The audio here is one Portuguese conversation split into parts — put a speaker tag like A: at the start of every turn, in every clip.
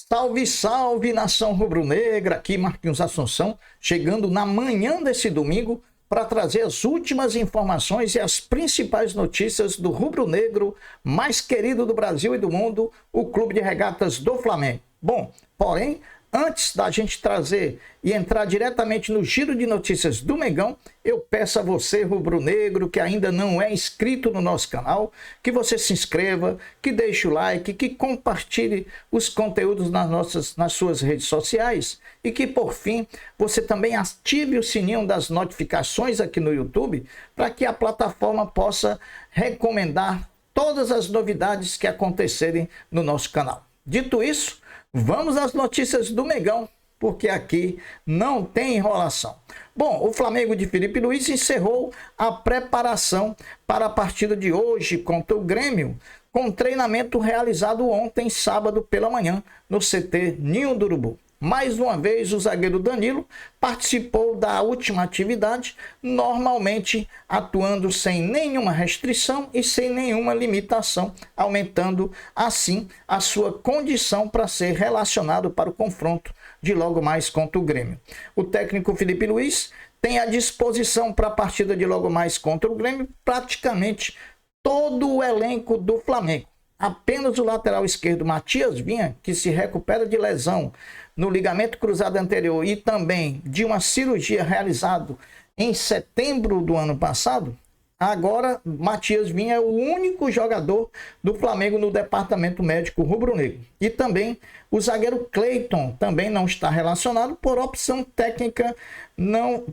A: Salve, salve, nação rubro-negra, aqui Marquinhos Assunção, chegando na manhã desse domingo para trazer as últimas informações e as principais notícias do rubro-negro mais querido do Brasil e do mundo, o Clube de Regatas do Flamengo. Bom, porém, antes da gente trazer e entrar diretamente no giro de notícias do Mengão, eu peço a você, rubro-negro, que ainda não é inscrito no nosso canal, que você se inscreva, que deixe o like, que compartilhe os conteúdos nas suas redes sociais e que, por fim, você também ative o sininho das notificações aqui no YouTube para que a plataforma possa recomendar todas as novidades que acontecerem no nosso canal. Dito isso, vamos às notícias do Mengão, porque aqui não tem enrolação. Bom, o Flamengo de Felipe Luiz encerrou a preparação para a partida de hoje contra o Grêmio, com treinamento realizado ontem, sábado pela manhã, no CT Ninho do Urubu. Mais uma vez, o zagueiro Danilo participou da última atividade, normalmente atuando sem nenhuma restrição e sem nenhuma limitação, aumentando assim a sua condição para ser relacionado para o confronto de logo mais contra o Grêmio. O técnico Felipe Luiz tem à disposição para a partida de logo mais contra o Grêmio praticamente todo o elenco do Flamengo. Apenas o lateral esquerdo Matias Vinha, que se recupera de lesão no ligamento cruzado anterior e também de uma cirurgia realizada em setembro do ano passado, agora Matias Vinha é o único jogador do Flamengo no departamento médico rubro-negro. E também o zagueiro Cleiton também não está relacionado por opção técnica, não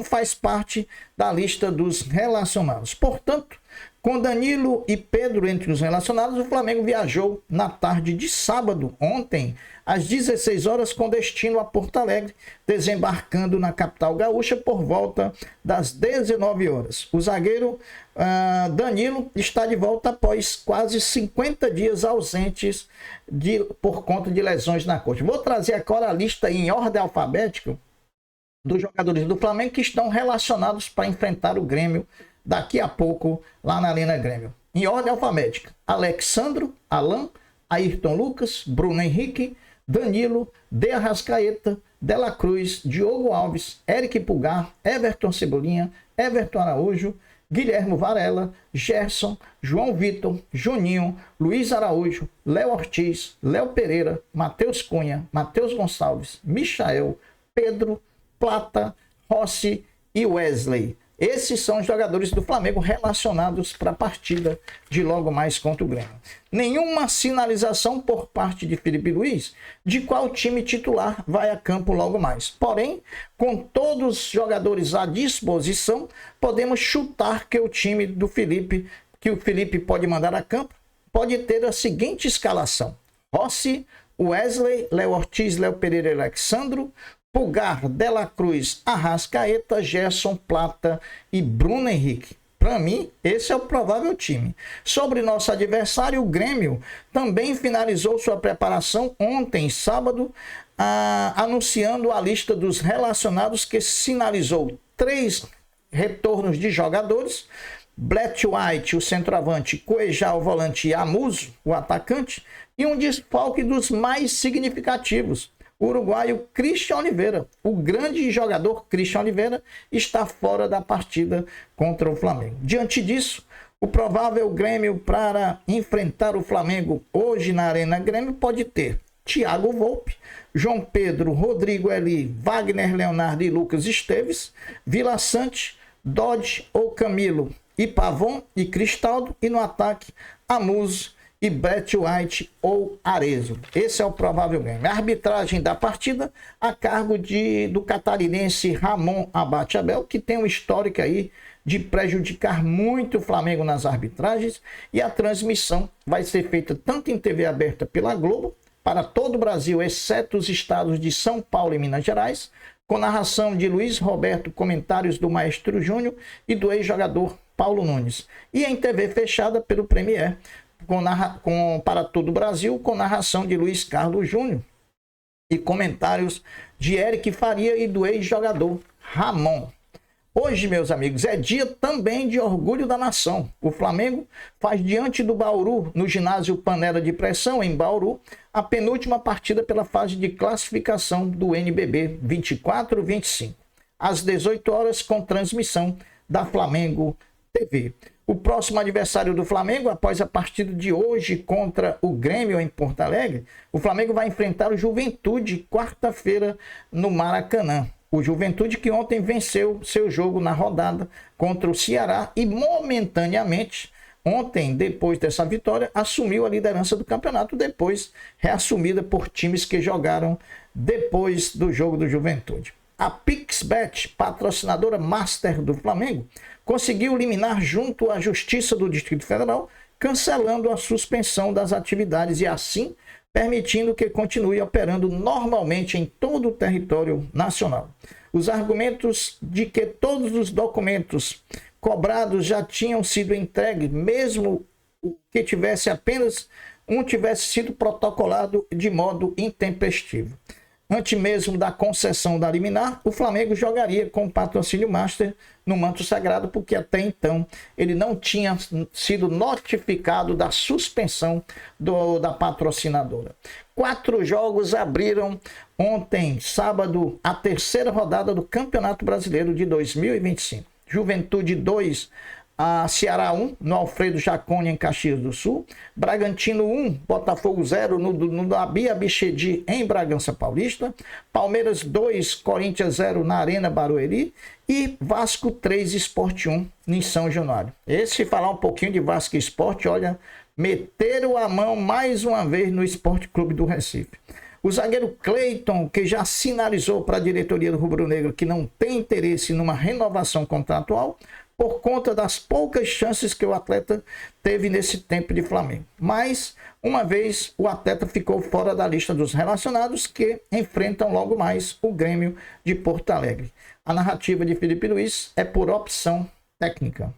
A: faz parte da lista dos relacionados. Portanto, com Danilo e Pedro entre os relacionados, o Flamengo viajou na tarde de sábado, ontem, às 16 horas, com destino a Porto Alegre, desembarcando na capital gaúcha por volta das 19 horas. O zagueiro Danilo está de volta após quase 50 dias ausentes por conta de lesões na coxa. Vou trazer agora a lista em ordem alfabética dos jogadores do Flamengo que estão relacionados para enfrentar o Grêmio daqui a pouco lá na Arena Grêmio. Em ordem alfabética: Alexandro, Alan, Ayrton Lucas, Bruno Henrique, Danilo, De Arrascaeta, Dela Cruz, Diogo Alves, Eric Pulgar, Everton Cebolinha, Everton Araújo, Guilherme Varela, Gerson, João Vitor, Juninho, Luiz Araújo, Léo Ortiz, Léo Pereira, Matheus Cunha, Matheus Gonçalves, Michael, Pedro, Plata, Rossi e Wesley. Esses são os jogadores do Flamengo relacionados para a partida de logo mais contra o Grêmio. Nenhuma sinalização por parte de Felipe Luiz de qual time titular vai a campo logo mais. Porém, com todos os jogadores à disposição, podemos chutar que o time do Felipe, que o Felipe pode mandar a campo, pode ter a seguinte escalação: Rossi, Wesley, Léo Ortiz, Léo Pereira e Alexandro, Pulgar, Dela Cruz, Arrascaeta, Gerson, Plata e Bruno Henrique. Para mim, esse é o provável time. Sobre nosso adversário, o Grêmio também finalizou sua preparação ontem, sábado, anunciando a lista dos relacionados, que sinalizou 3 retornos de jogadores: Blatt White, o centroavante, Cuejá, o volante, e Amuso, o atacante, e um desfalque dos mais significativos: o uruguaio Christian Oliveira. O grande jogador Christian Oliveira está fora da partida contra o Flamengo. Diante disso, o provável Grêmio para enfrentar o Flamengo hoje na Arena Grêmio pode ter Thiago Volpe, João Pedro, Rodrigo Eli, Wagner Leonardo e Lucas Esteves, Vila Sante, Dodge ou Camilo e Pavon e Cristaldo, e no ataque Amuso e Blatt White ou Arezzo. Esse é o provável ganho. A arbitragem da partida a cargo do catarinense Ramon Abate Abel, que tem um histórico aí de prejudicar muito o Flamengo nas arbitragens, e a transmissão vai ser feita tanto em TV aberta pela Globo para todo o Brasil, exceto os estados de São Paulo e Minas Gerais, com narração de Luiz Roberto, comentários do Maestro Júnior e do ex-jogador Paulo Nunes, e em TV fechada pelo Premier, para todo o Brasil, com narração de Luiz Carlos Júnior e comentários de Eric Faria e do ex-jogador Ramon. Hoje, meus amigos, é dia também de orgulho da nação. O Flamengo faz diante do Bauru, no ginásio Panela de Pressão, em Bauru, a penúltima partida pela fase de classificação do NBB 24-25, às 18 horas, com transmissão da Flamengo TV. O próximo adversário do Flamengo, após a partida de hoje contra o Grêmio em Porto Alegre, o Flamengo vai enfrentar o Juventude quarta-feira no Maracanã. O Juventude que ontem venceu seu jogo na rodada contra o Ceará e momentaneamente, ontem, depois dessa vitória, assumiu a liderança do campeonato, depois reassumida por times que jogaram depois do jogo do Juventude. A PixBet, patrocinadora master do Flamengo, conseguiu liminar junto à Justiça do Distrito Federal, cancelando a suspensão das atividades e assim permitindo que continue operando normalmente em todo o território nacional. Os argumentos de que todos os documentos cobrados já tinham sido entregues, mesmo que tivesse apenas um tivesse sido protocolado de modo intempestivo. Antes mesmo da concessão da liminar, o Flamengo jogaria com o patrocínio master no manto sagrado, porque até então ele não tinha sido notificado da suspensão da patrocinadora. 4 jogos abriram ontem, sábado, a terceira rodada do Campeonato Brasileiro de 2025. Juventude 2, a Ceará 1, no Alfredo Jaconi, em Caxias do Sul. Bragantino 1, Botafogo 0, no Abia Bichedi, em Bragança Paulista. Palmeiras 2, Corinthians 0, na Arena Barueri. E Vasco 3, Sport 1, em São Januário. Esse, falar um pouquinho de Vasco e Sport, olha, meteram a mão mais uma vez no Sport Clube do Recife. O zagueiro Cleiton, que já sinalizou para a diretoria do Rubro Negro que não tem interesse numa renovação contratual, por conta das poucas chances que o atleta teve nesse tempo de Flamengo. Mas, uma vez, o atleta ficou fora da lista dos relacionados que enfrentam logo mais o Grêmio de Porto Alegre. A narrativa de Felipe Luiz é por opção técnica.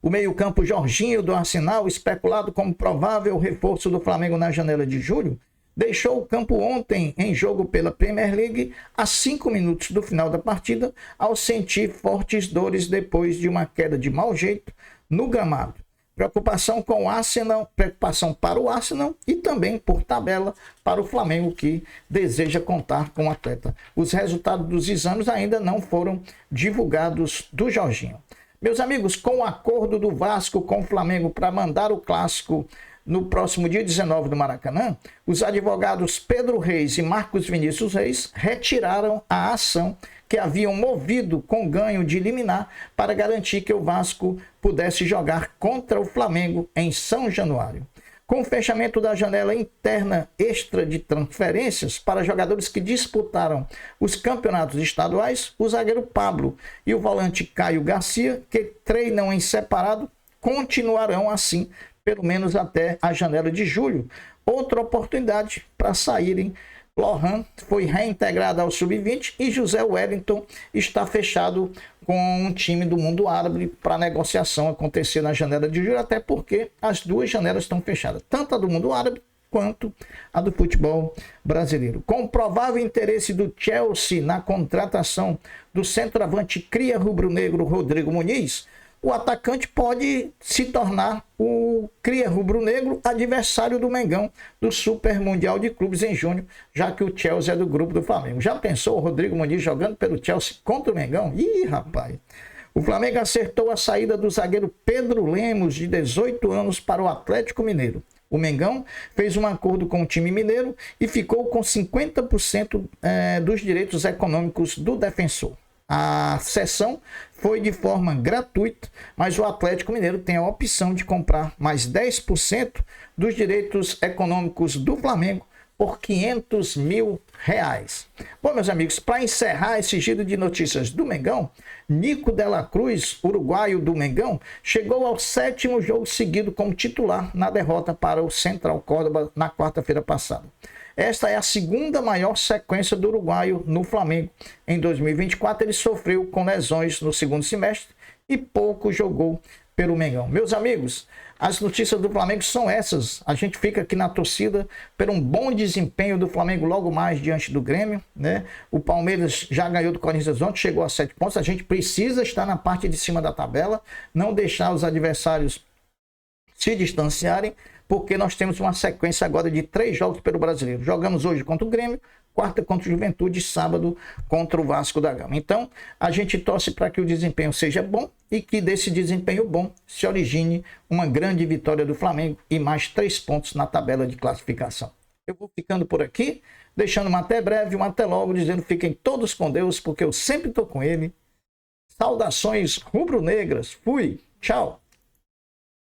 A: O meio-campo Jorginho do Arsenal, especulado como provável reforço do Flamengo na janela de julho, deixou o campo ontem em jogo pela Premier League a 5 minutos do final da partida, ao sentir fortes dores depois de uma queda de mau jeito no gramado. Preocupação com o Arsenal, preocupação para o Arsenal e também por tabela para o Flamengo, que deseja contar com o atleta. Os resultados dos exames ainda não foram divulgados do Jorginho. Meus amigos, com o acordo do Vasco com o Flamengo para mandar o clássico no próximo dia 19 do Maracanã, os advogados Pedro Reis e Marcos Vinícius Reis retiraram a ação que haviam movido com ganho de liminar para garantir que o Vasco pudesse jogar contra o Flamengo em São Januário. Com o fechamento da janela interna extra de transferências para jogadores que disputaram os campeonatos estaduais, o zagueiro Pablo e o volante Caio Garcia, que treinam em separado, continuarão assim pelo menos até a janela de julho. Outra oportunidade para saírem. Lohan foi reintegrado ao Sub-20 e José Wellington está fechado com um time do mundo árabe para a negociação acontecer na janela de julho, até porque as duas janelas estão fechadas, tanto a do mundo árabe quanto a do futebol brasileiro. Com o provável interesse do Chelsea na contratação do centroavante cria rubro-negro Rodrigo Muniz, o atacante pode se tornar o cria rubro-negro adversário do Mengão do Super Mundial de Clubes em junho, já que o Chelsea é do grupo do Flamengo. Já pensou o Rodrigo Muniz jogando pelo Chelsea contra o Mengão? Ih, rapaz! O Flamengo acertou a saída do zagueiro Pedro Lemos, de 18 anos, para o Atlético Mineiro. O Mengão fez um acordo com o time mineiro e ficou com 50% dos direitos econômicos do defensor. A cessão foi de forma gratuita, mas o Atlético Mineiro tem a opção de comprar mais 10% dos direitos econômicos do Flamengo por R$500 mil. Bom, meus amigos, para encerrar esse giro de notícias do Mengão, Nico de la Cruz, uruguaio do Mengão, chegou ao 7º jogo seguido como titular na derrota para o Central Córdoba na quarta-feira passada. Esta é a segunda maior sequência do uruguaio no Flamengo. Em 2024, ele sofreu com lesões no segundo semestre e pouco jogou pelo Mengão. Meus amigos, as notícias do Flamengo são essas. A gente fica aqui na torcida por um bom desempenho do Flamengo logo mais diante do Grêmio, né? O Palmeiras já ganhou do Corinthians ontem, chegou a 7 pontos. A gente precisa estar na parte de cima da tabela, não deixar os adversários se distanciarem, porque nós temos uma sequência agora de 3 jogos pelo Brasileiro. Jogamos hoje contra o Grêmio, quarta contra o Juventude, sábado contra o Vasco da Gama. Então, a gente torce para que o desempenho seja bom e que desse desempenho bom se origine uma grande vitória do Flamengo e mais 3 pontos na tabela de classificação. Eu vou ficando por aqui, deixando um até breve, um até logo, dizendo fiquem todos com Deus, porque eu sempre estou com ele. Saudações rubro-negras. Fui. Tchau.